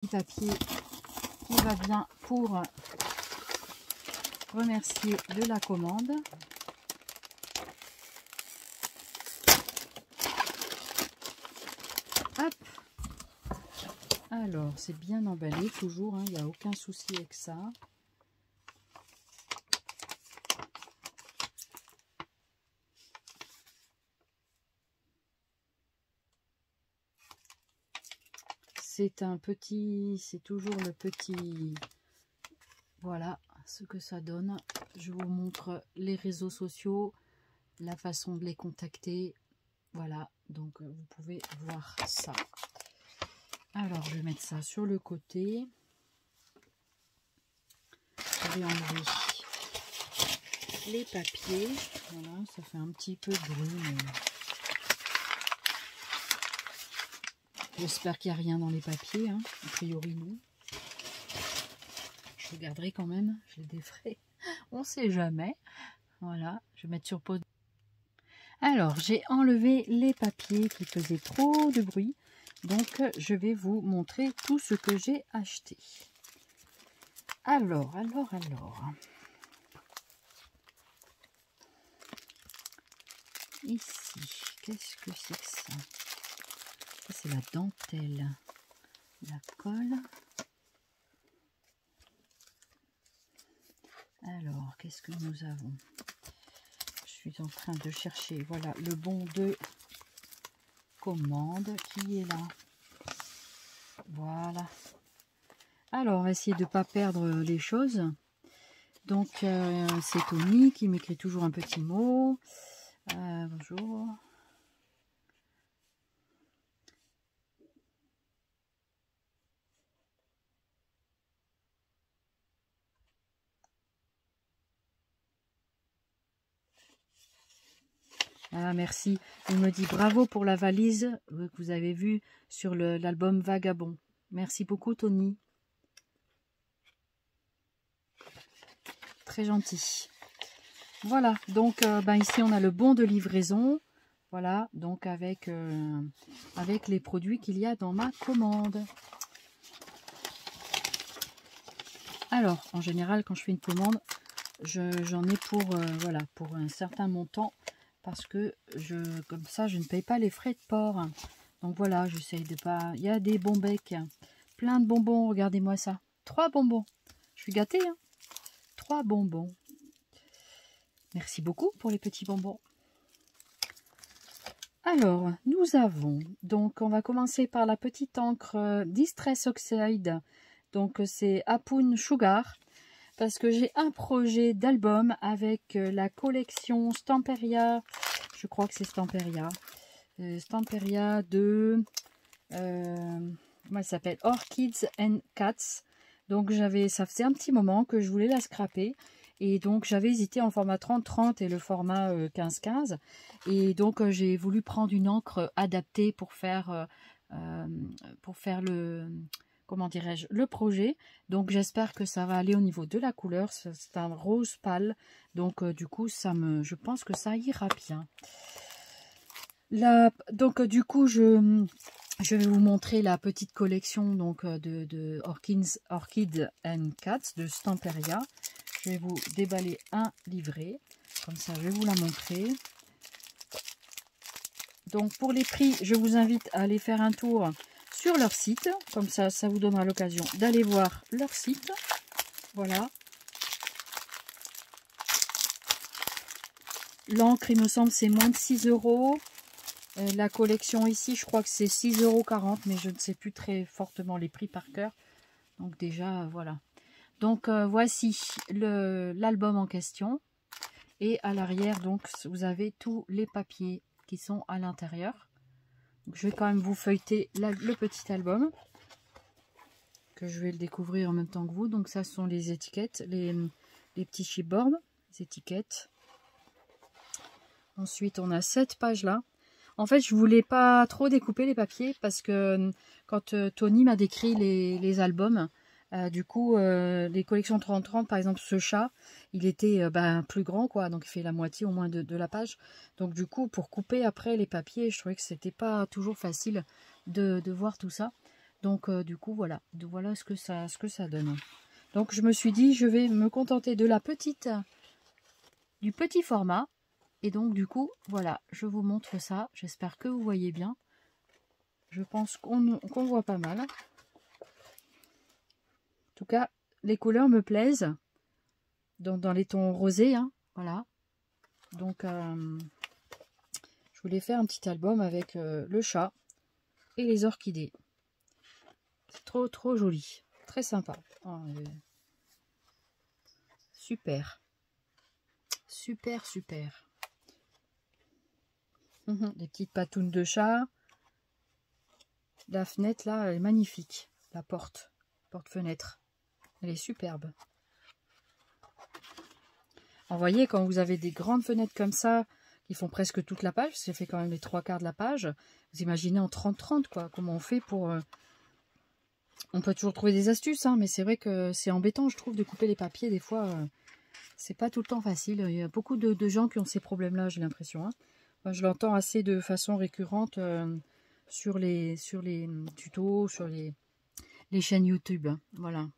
papier qui va bien pour remercier de la commande. Hop. Alors, c'est bien emballé toujours, hein, il n'y a aucun souci avec ça. C'est un petit, c'est toujours le petit, voilà ce que ça donne. Je vous montre les réseaux sociaux, la façon de les contacter. Voilà, donc vous pouvez voir ça. Alors, je vais mettre ça sur le côté. Je vais enlever les papiers. Voilà, ça fait un petit peu de bruit, mais j'espère qu'il n'y a rien dans les papiers, hein. A priori, non. Je regarderai quand même, je les déferai. On ne sait jamais. Voilà, je vais mettre sur pause. Alors, j'ai enlevé les papiers qui faisaient trop de bruit. Donc, je vais vous montrer tout ce que j'ai acheté. Alors. Ici, qu'est-ce que c'est que ça? Ça, c'est la dentelle. La colle. Alors, qu'est-ce que nous avons? Je suis en train de chercher, voilà, le bon de commande qui est là. Voilà. Alors, on va essayer de ne pas perdre les choses. Donc, c'est Tony qui m'écrit toujours un petit mot. Bonjour. Ah, merci. Il me dit bravo pour la valise que vous avez vue sur l'album Vagabond. Merci beaucoup, Tony. Très gentil. Voilà, donc ici on a le bon de livraison. Voilà, donc avec les produits qu'il y a dans ma commande. Alors, en général, quand je fais une commande, j'en ai pour, voilà, pour un certain montant. Parce que comme ça, je ne paye pas les frais de port. Donc voilà, j'essaye de pas... Il y a des bons becs, plein de bonbons, regardez-moi ça. 3 bonbons. Je suis gâtée, hein. 3 bonbons. Merci beaucoup pour les petits bonbons. Alors, nous avons... Donc, on va commencer par la petite encre Distress Oxide. Donc, c'est Hapoon Sugar. Parce que j'ai un projet d'album avec la collection Stamperia, je crois que c'est Stamperia, Stamperia de, comment elle s'appelle, Orchids and Cats. Donc ça faisait un petit moment que je voulais la scraper. Et donc j'avais hésité en format 30-30 et le format 15-15. Et donc j'ai voulu prendre une encre adaptée pour faire le... comment dirais-je, le projet. Donc j'espère que ça va aller au niveau de la couleur. C'est un rose pâle. Donc du coup, je pense que ça ira bien. Donc du coup, je vais vous montrer la petite collection donc, de Orchids and Cats de Stamperia. Je vais vous déballer un livret. Comme ça, je vais vous la montrer. Donc pour les prix, je vous invite à aller faire un tour sur leur site, comme ça vous donnera l'occasion d'aller voir leur site. Voilà. L'encre, il me semble, c'est moins de 6 €. La collection ici, je crois que c'est 6,40 €, mais je ne sais plus très fortement les prix par cœur. Donc déjà, voilà. Donc voici l'album en question. Et à l'arrière, donc, vous avez tous les papiers qui sont à l'intérieur. Je vais quand même vous feuilleter le petit album, que je vais le découvrir en même temps que vous. Donc ça, ce sont les étiquettes, les petits chipboards, les étiquettes. Ensuite, on a cette page-là. En fait, je voulais pas trop découper les papiers parce que quand Tony m'a décrit les albums, du coup, les collections 30-30, par exemple, ce chat, il était plus grand, quoi. Donc, il fait la moitié au moins de la page. Donc, du coup, pour couper après les papiers, je trouvais que c'était pas toujours facile de voir tout ça. Donc du coup voilà, voilà ce que ça donne. Donc je me suis dit je vais me contenter de du petit format. Et donc du coup voilà, je vous montre ça. J'espère que vous voyez bien. Je pense qu'on voit pas mal. En tout cas, les couleurs me plaisent. Dans les tons rosés, hein, voilà. Donc je voulais faire un petit album avec le chat et les orchidées. C'est trop joli, très sympa. Oh, super, super. Des petites patounes de chat. La fenêtre là, elle est magnifique. La porte-fenêtre, elle est superbe. Vous voyez, quand vous avez des grandes fenêtres comme ça, qui font presque toute la page, ça fait quand même les 3/4 de la page, vous imaginez en 30-30 quoi, comment on fait pour... On peut toujours trouver des astuces, hein, mais c'est vrai que c'est embêtant, je trouve, de couper les papiers. Des fois, c'est pas tout le temps facile. Il y a beaucoup de gens qui ont ces problèmes-là, j'ai l'impression. Hein. Moi, je l'entends assez de façon récurrente sur les tutos, sur les chaînes YouTube. Hein, voilà.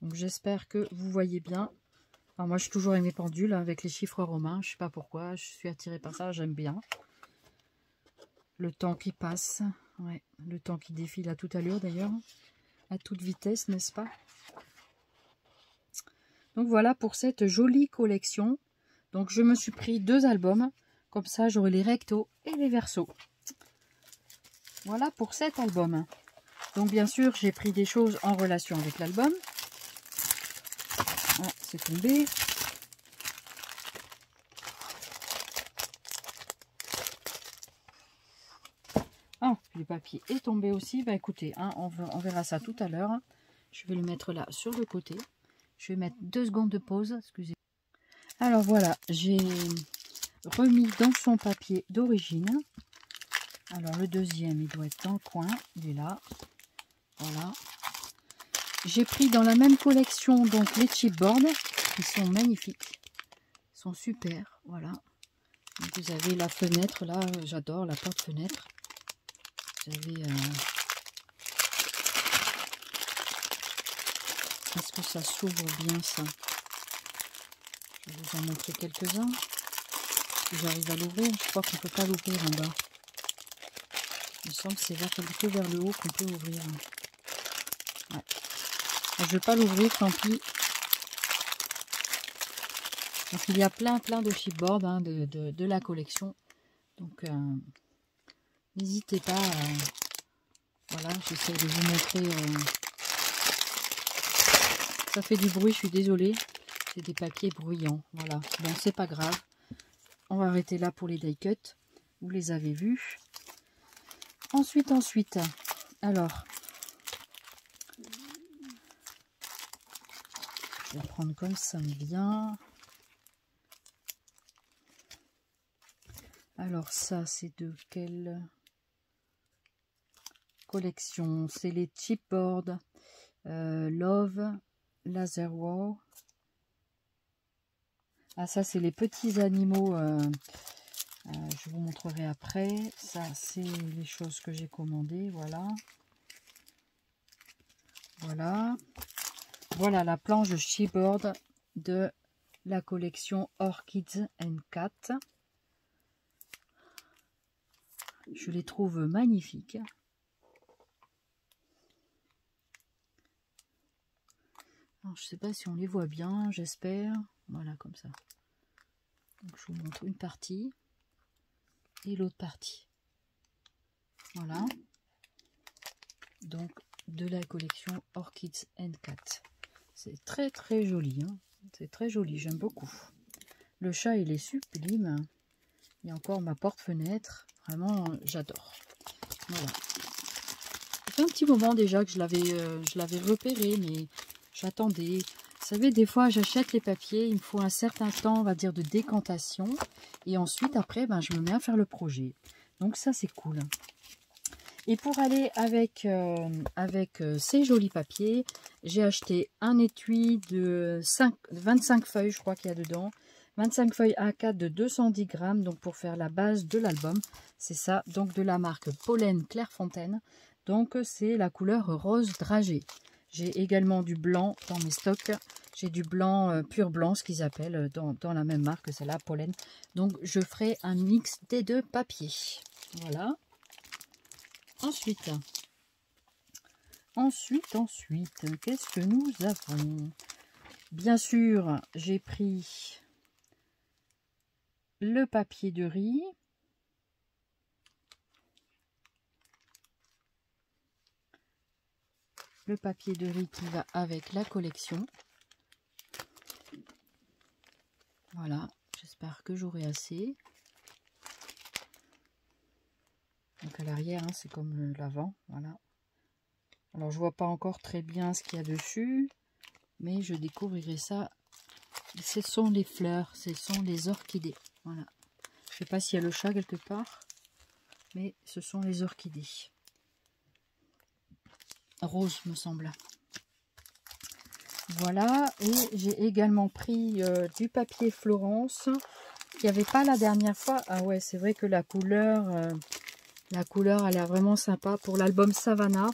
Donc j'espère que vous voyez bien. Alors moi, j'ai toujours aimé pendules avec les chiffres romains. Je sais pas pourquoi, je suis attirée par ça, j'aime bien. Le temps qui passe. Ouais, le temps qui défile à toute allure d'ailleurs, à toute vitesse, n'est-ce pas? Donc voilà pour cette jolie collection. Donc je me suis pris 2 albums, comme ça j'aurai les rectos et les versos. Voilà pour cet album. Donc bien sûr j'ai pris des choses en relation avec l'album. Ah, c'est tombé. Ah, le papier est tombé aussi. Bah écoutez, hein, on verra ça tout à l'heure. Je vais le mettre là sur le côté. Je vais mettre 2 secondes de pause. Excusez. Alors voilà, j'ai remis dans son papier d'origine. Alors le deuxième, il doit être dans le coin. Il est là. Voilà. J'ai pris dans la même collection donc les chipboards. Ils sont magnifiques. Ils sont super. Voilà. Donc, vous avez la fenêtre là. J'adore la porte-fenêtre. Vous avez... Est-ce que ça s'ouvre bien ça? Je vais vous en montrer quelques-uns. Si j'arrive à l'ouvrir, je crois qu'on ne peut pas l'ouvrir en bas. Il me semble que c'est plutôt vers le haut qu'on peut ouvrir. Ouais. Je ne vais pas l'ouvrir, tant pis. Donc il y a plein de chipboards hein, de la collection. Donc n'hésitez pas. Voilà, j'essaie de vous montrer. Ça fait du bruit, je suis désolée. C'est des papiers bruyants. Voilà. Bon, c'est pas grave. On va arrêter là pour les die cuts. Vous les avez vus. Ensuite. Alors. Je vais prendre comme ça bien. Alors ça, c'est de quelle collection? C'est les chipboards Love Laser War. Ah ça, c'est les petits animaux. Je vous montrerai après. Ça, c'est les choses que j'ai commandées. Voilà. Voilà la planche chipboard de la collection Orchids & Cat. Je les trouve magnifiques. Alors, je ne sais pas si on les voit bien, j'espère. Voilà, comme ça. Donc, je vous montre une partie et l'autre partie. Voilà. Donc, de la collection Orchids & Cat. C'est très joli. Hein. C'est très joli, j'aime beaucoup. Le chat, il est sublime. Il y a encore ma porte-fenêtre. Vraiment, j'adore. Voilà. Ça fait un petit moment déjà que je l'avais repéré, mais j'attendais. Vous savez, des fois, j'achète les papiers. Il me faut un certain temps, on va dire, de décantation. Et ensuite, après, ben, je me mets à faire le projet. Donc ça, c'est cool. Et pour aller avec ces jolis papiers, j'ai acheté un étui de 25 feuilles, je crois qu'il y a dedans. 25 feuilles A4 de 210 grammes, donc pour faire la base de l'album. C'est ça, donc de la marque Pollen Clairefontaine. Donc c'est la couleur rose dragée. J'ai également du blanc dans mes stocks. J'ai du blanc, pur blanc, ce qu'ils appellent dans la même marque, c'est la Pollen. Donc je ferai un mix des deux papiers. Voilà. Ensuite, qu'est-ce que nous avons? Bien sûr, j'ai pris le papier de riz. Le papier de riz qui va avec la collection. Voilà, j'espère que j'aurai assez. Donc à l'arrière, hein, c'est comme l'avant, voilà. Alors je vois pas encore très bien ce qu'il y a dessus, mais je découvrirai ça. Ce sont les fleurs, ce sont les orchidées. Voilà. Je sais pas s'il y a le chat quelque part, mais ce sont les orchidées. Rose me semble. Voilà, et j'ai également pris du papier Florence. Il n'y avait pas la dernière fois. Ah ouais, c'est vrai que la couleur a l'air vraiment sympa pour l'album Savannah.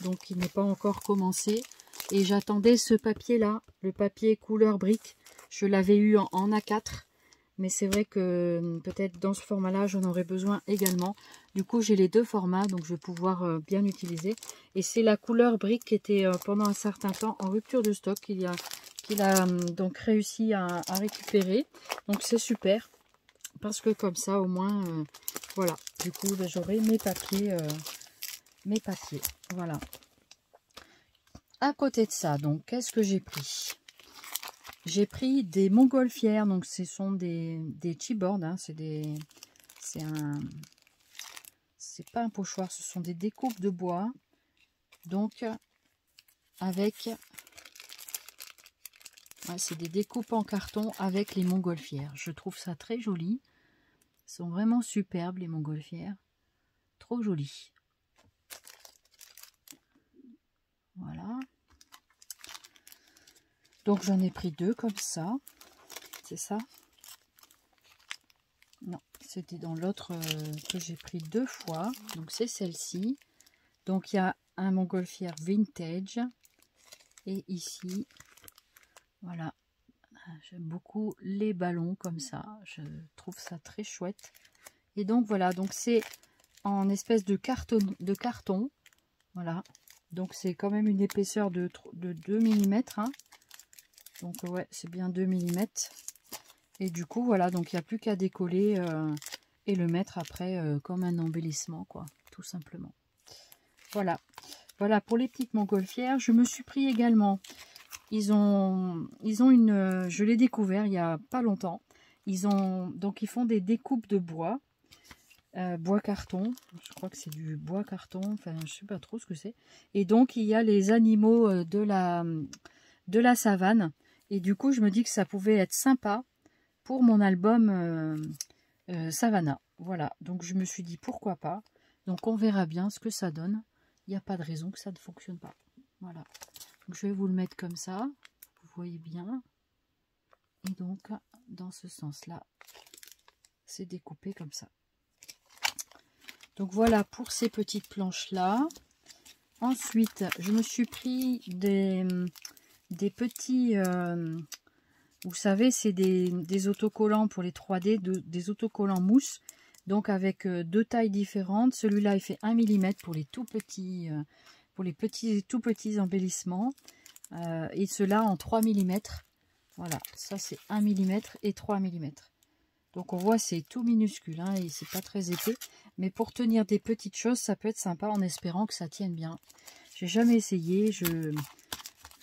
Donc il n'est pas encore commencé. Et j'attendais ce papier là, le papier couleur brique. Je l'avais eu en A4. Mais c'est vrai que peut-être dans ce format-là, j'en aurais besoin également. Du coup, j'ai les deux formats, donc je vais pouvoir bien utiliser. Et c'est la couleur brique qui était pendant un certain temps en rupture de stock, qu'il a donc réussi à récupérer. Donc c'est super, parce que comme ça, au moins, voilà. Du coup, ben, j'aurai mes papiers. Voilà. À côté de ça, donc, qu'est-ce que j'ai pris? J'ai pris des montgolfières, donc ce sont des chipboards, hein, c'est pas un pochoir, ce sont des découpes de bois, donc avec, ouais, c'est des découpes en carton avec les montgolfières. Je trouve ça très joli, ils sont vraiment superbes les montgolfières, trop jolies. Voilà. Donc j'en ai pris deux comme ça, c'est ça? Non, c'était dans l'autre que j'ai pris deux fois, donc c'est celle-ci. Donc il y a un montgolfière vintage, et ici, voilà, j'aime beaucoup les ballons comme ça, je trouve ça très chouette. Et donc voilà, donc c'est en espèce de carton, voilà, donc c'est quand même une épaisseur de 2 mm, hein. Donc ouais, c'est bien 2 mm. Et du coup, voilà, donc il n'y a plus qu'à décoller et le mettre après comme un embellissement, quoi, tout simplement. Voilà, voilà pour les petites montgolfières. Je me suis pris également, ils ont une, je l'ai découvert il n'y a pas longtemps. Ils font des découpes de bois, bois carton. Je crois que c'est du bois carton, enfin je sais pas trop ce que c'est. Et donc il y a les animaux de la savane. Et du coup, je me dis que ça pouvait être sympa pour mon album Savannah. Voilà, donc je me suis dit pourquoi pas. Donc on verra bien ce que ça donne. Il n'y a pas de raison que ça ne fonctionne pas. Voilà, donc je vais vous le mettre comme ça. Vous voyez bien. Et donc, dans ce sens-là, c'est découpé comme ça. Donc voilà pour ces petites planches-là. Ensuite, je me suis pris des petits... vous savez, c'est des autocollants pour les 3D, des autocollants mousse. Donc avec deux tailles différentes. Celui-là, il fait 1 mm pour les tout petits, tout petits embellissements. Et ceux-là en 3 mm. Voilà, ça c'est 1 mm et 3 mm. Donc on voit, c'est tout minuscule, hein, et c'est pas très épais. Mais pour tenir des petites choses, ça peut être sympa en espérant que ça tienne bien. J'ai jamais essayé,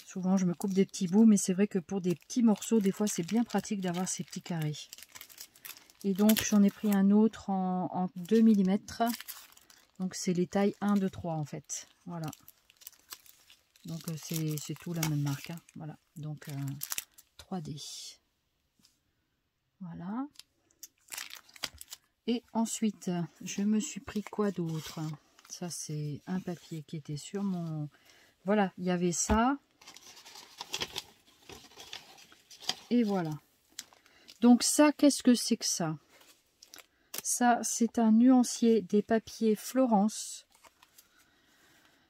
souvent je me coupe des petits bouts, mais c'est vrai que pour des petits morceaux, des fois c'est bien pratique d'avoir ces petits carrés. Et donc j'en ai pris un autre en 2 mm. Donc c'est les tailles 1, 2, 3 en fait. Voilà. Donc c'est tout la même marque, hein. Voilà. Donc 3D. Voilà. Et ensuite, je me suis pris quoi d'autre? Ça, c'est un papier qui était sur mon... Voilà, il y avait ça. Et voilà. Donc ça, qu'est-ce que c'est que ça? Ça, c'est un nuancier des papiers Florence.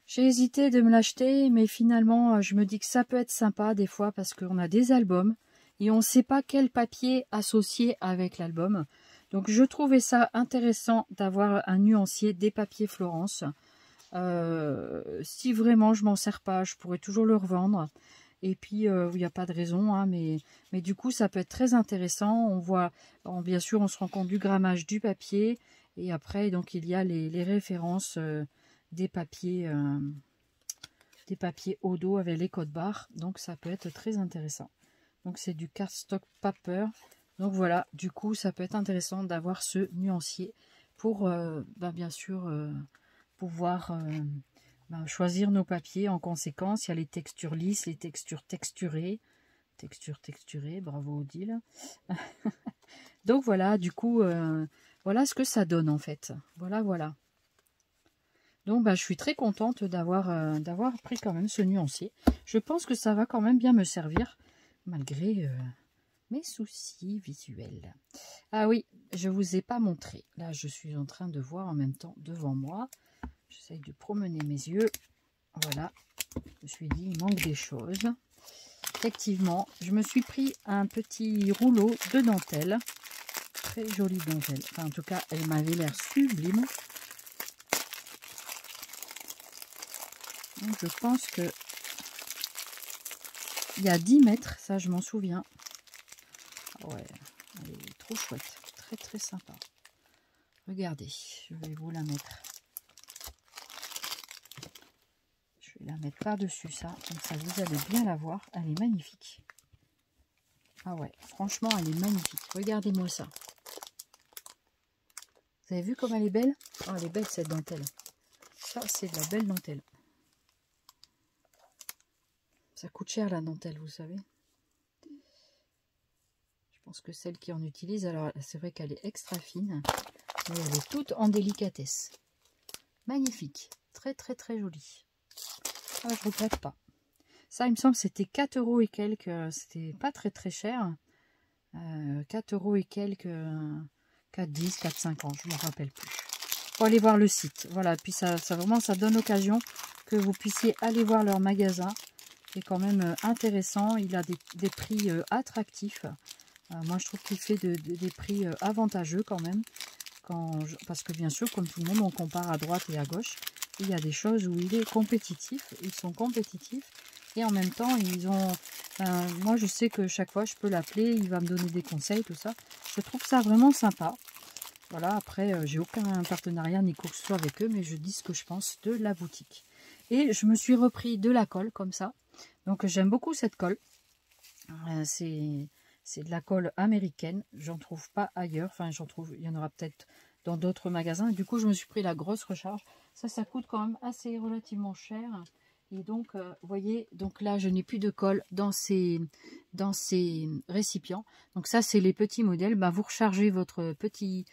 J'ai hésité de me l'acheter, mais finalement, je me dis que ça peut être sympa des fois parce qu'on a des albums et on ne sait pas quel papier associer avec l'album. Donc, je trouvais ça intéressant d'avoir un nuancier des papiers Florence. Si vraiment je m'en sers pas, je pourrais toujours le revendre. Et puis, il n'y a pas de raison, hein, mais du coup, ça peut être très intéressant. On voit, bien sûr, on se rend compte du grammage du papier. Et après, donc, il y a les références des papiers au dos avec les codes barres. Donc, ça peut être très intéressant. Donc, c'est du cardstock paper. Donc, voilà, du coup, ça peut être intéressant d'avoir ce nuancier pour, bien sûr, pouvoir... choisir nos papiers en conséquence. Il y a les textures lisses, les textures texturées. Texturées, bravo Odile. Donc voilà, du coup, voilà ce que ça donne en fait. Voilà. Donc je suis très contente d'avoir pris quand même ce nuancier. Je pense que ça va quand même bien me servir, malgré mes soucis visuels. Ah oui, je ne vous ai pas montré. Là, je suis en train de voir en même temps devant moi. J'essaye de promener mes yeux. Voilà. Je me suis dit, il manque des choses. Effectivement, je me suis pris un petit rouleau de dentelle. Très jolie dentelle. Enfin, en tout cas, elle m'avait l'air sublime. Donc, je pense que il y a 10 mètres. Ça, je m'en souviens. Ouais, elle est trop chouette. Très, très sympa. Regardez, je vais vous la mettre. Je vais la mettre par-dessus ça, comme ça vous allez bien la voir. Elle est magnifique. Ah ouais, franchement, elle est magnifique. Regardez-moi ça. Vous avez vu comme elle est belle? Oh, elle est belle cette dentelle. Ça, c'est de la belle dentelle. Ça coûte cher la dentelle, vous savez. Je pense que celle qui en utilise, alors c'est vrai qu'elle est extra fine, mais elle est toute en délicatesse. Magnifique. Très, très, très jolie. Ah, je regrette pas. Ça, il me semble, c'était 4 € et quelques. C'était pas très très cher. 4 € et quelques. 4,10, 4,50, je ne me rappelle plus. Faut aller voir le site. Voilà, puis ça vraiment, ça donne l'occasion que vous puissiez aller voir leur magasin. C'est quand même intéressant. Il a des prix attractifs. Moi, je trouve qu'il fait des prix avantageux quand même. Parce que bien sûr, comme tout le monde, on compare à droite et à gauche. Il y a des choses où il est compétitif, ils sont compétitifs et en même temps ils ont, moi je sais que chaque fois je peux l'appeler, il va me donner des conseils, tout ça. Je trouve ça vraiment sympa. Voilà, après j'ai aucun partenariat ni quoi que ce soit avec eux, mais je dis ce que je pense de la boutique. Et je me suis repris de la colle comme ça, donc j'aime beaucoup cette colle. C'est de la colle américaine, j'en trouve pas ailleurs, enfin j'en trouve, il y en aura peut-être dans d'autres magasins. Du coup, je me suis pris la grosse recharge. Ça coûte quand même assez relativement cher. Et donc, vous voyez, donc là, je n'ai plus de colle dans ces récipients. Donc ça, c'est les petits modèles. Vous rechargez votre petit